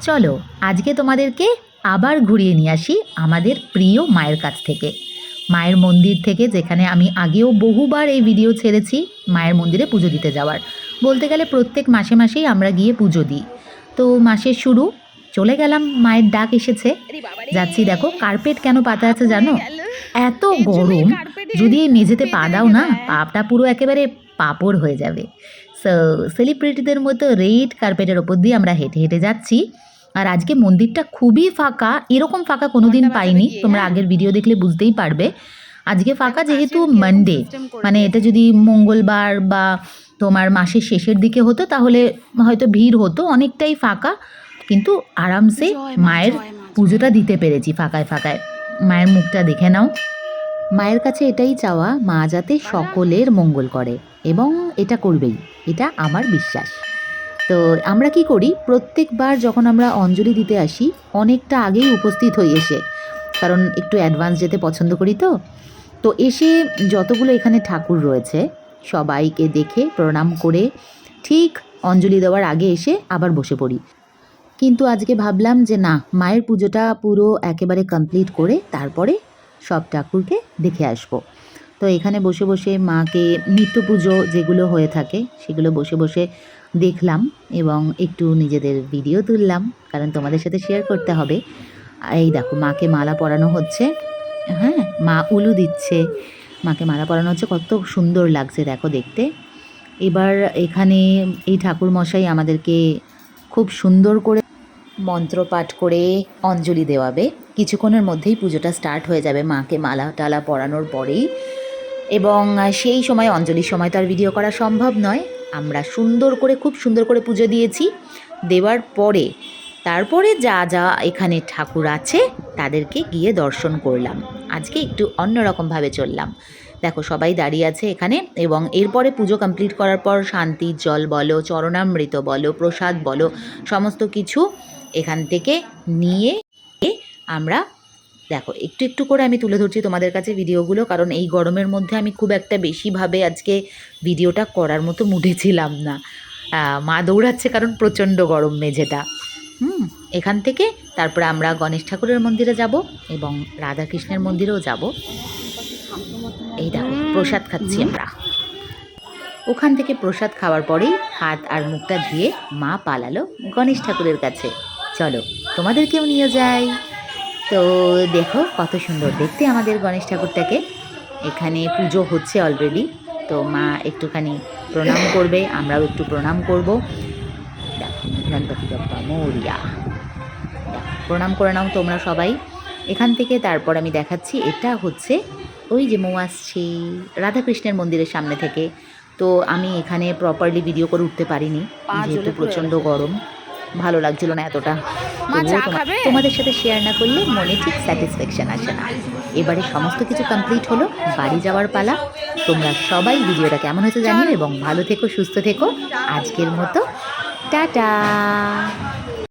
চলো আজকে তোমাদেরকে আবার ঘুরিয়ে নিয়ে আসি আমাদের প্রিয় মায়ের কাছ থেকে, মায়ের মন্দির থেকে, যেখানে আমি আগেও বহুবার এই ভিডিও ছেড়েছি মায়ের মন্দিরে পুজো দিতে যাওয়ার। বলতে গেলে প্রত্যেক মাসে মাসেই আমরা গিয়ে পুজো দিই। তো মাসের শুরু, চলে গেলাম, মায়ের ডাক এসেছে, যাচ্ছি। দেখো কার্পেট কেন পাতা আছে জানো? এত গরম, যদি এই মেঝেতে পা দাও না, পাটা পুরো একেবারে পাপড় হয়ে যাবে। সো সেলিব্রিটিদের মতো রেড কার্পেটের ওপর দিয়ে আমরা হেঁটে হেঁটে যাচ্ছি। আর আজকে মন্দিরটা খুবই ফাঁকা, এরকম ফাঁকা কোনোদিন পাইনি, তোমরা আগের ভিডিও দেখলে বুঝতেই পারবে। আজকে ফাঁকা যেহেতু মানডে, মানে এটা যদি মঙ্গলবার বা তোমার মাসের শেষের দিকে হতো তাহলে হয়তো ভিড় হতো, অনেকটাই ফাঁকা। কিন্তু আরামসে মায়ের পুজোটা দিতে পেরেছি ফাঁকায় ফাঁকায়। মায়ের মুখটা দেখে নাও। মায়ের কাছে এটাই চাওয়া, মা যাতে সকলের মঙ্গল করে, এবং এটা করবেই, এটা আমার বিশ্বাস। তো আমরা কি করি, প্রত্যেকবার যখন আমরা অঞ্জলি দিতে আসি অনেকটা আগেই উপস্থিত হই এসে, কারণ একটু অ্যাডভান্স যেতে পছন্দ করি। তো তো এসে যতগুলো এখানে ঠাকুর রয়েছে সবাইকে দেখে প্রণাম করে ঠিক অঞ্জলি দেওয়ার আগে এসে আবার বসে পড়ি। কিন্তু আজকে ভাবলাম যে না, মায়ের পুজোটা পুরো একেবারে কমপ্লিট করে তারপরে সব ঠাকুরকে দেখে আসবো। তো এখানে বসে বসে মাকে নিত্য পুজো যেগুলো হয়ে থাকে সেগুলো বসে বসে দেখলাম, এবং একটু নিজেদের ভিডিও তুললাম, কারণ তোমাদের সাথে শেয়ার করতে হবে। এই দেখো মাকে মালা পরানো হচ্ছে, হ্যাঁ, মা উলু দিচ্ছে, মাকে মালা পরানো হচ্ছে, কত সুন্দর লাগছে দেখো দেখতে। এবার এখানে এই ঠাকুরমশাই আমাদেরকে খুব সুন্দর করে মন্ত্র পাঠ করে অঞ্জলি দেওয়াবে। কিছুক্ষণের মধ্যেই পুজোটা স্টার্ট হয়ে যাবে মাকে মালা টালা পরানোর পরেই, এবং সেই সময় অঞ্জলির সময় তো আর ভিডিও করা সম্ভব নয়। আমরা সুন্দর করে, খুব সুন্দর করে পুজো দিয়েছি। দেওয়ার পরে তারপরে যা যা এখানে ঠাকুর আছে তাদেরকে গিয়ে দর্শন করলাম। আজকে একটু অন্যরকমভাবে চললাম। দেখো সবাই দাঁড়িয়ে আছে এখানে, এবং এরপরে পুজো কমপ্লিট করার পর শান্তির জল বলো, চরণামৃত বলো, প্রসাদ বলো, সমস্ত কিছু এখান থেকে নিয়ে আমরা, দেখো একটু একটু করে আমি তুলে ধরছি তোমাদের কাছে ভিডিওগুলো, কারণ এই গরমের মধ্যে আমি খুব একটা বেশিভাবে আজকে ভিডিওটা করার মতো মুডে ছিলাম না। মা দৌড়াচ্ছে কারণ প্রচণ্ড গরম মেঝেটা। এখান থেকে তারপরে আমরা গণেশ ঠাকুরের মন্দিরে যাব এবং রাধাকৃষ্ণের মন্দিরেও যাব। এই দেখো প্রসাদ খাচ্ছি আমরা। ওখান থেকে প্রসাদ খাওয়ার পরেই হাত আর মুখটা ধুয়ে মা পালালো গণেশ ঠাকুরের কাছে। চলো তোমাদেরকেও নিয়ে যাই। তো দেখো কত সুন্দর দেখতে আমাদের গণেশ ঠাকুরটাকে। এখানে পুজো হচ্ছে অলরেডি, তো মা একটুখানি প্রণাম করবে, আমরাও একটু প্রণাম করব। দেখো গণপতি বাপ্পা মোরিয়া, প্রণাম করে নাও তোমরা সবাই এখান থেকে। তারপর আমি দেখাচ্ছি, এটা হচ্ছে ওই যে মৌ আসছি রাধাকৃষ্ণের মন্দিরের সামনে থেকে। তো আমি এখানে প্রপারলি ভিডিও করে উঠতে পারিনি, যেহেতু প্রচণ্ড গরম, ভালো লাগছিল না এতটা। তোমাদের সাথে শেয়ার না করলে মনে ঠিক স্যাটিসফ্যাকশান আসে না। এবারে সমস্ত কিছু কমপ্লিট হলো, বাড়ি যাওয়ার পালা। তোমরা সবাই ভিডিওটা কেমন হয়েছে জানিও, এবং ভালো থেকো, সুস্থ থেকো। আজকের মতো টাটা।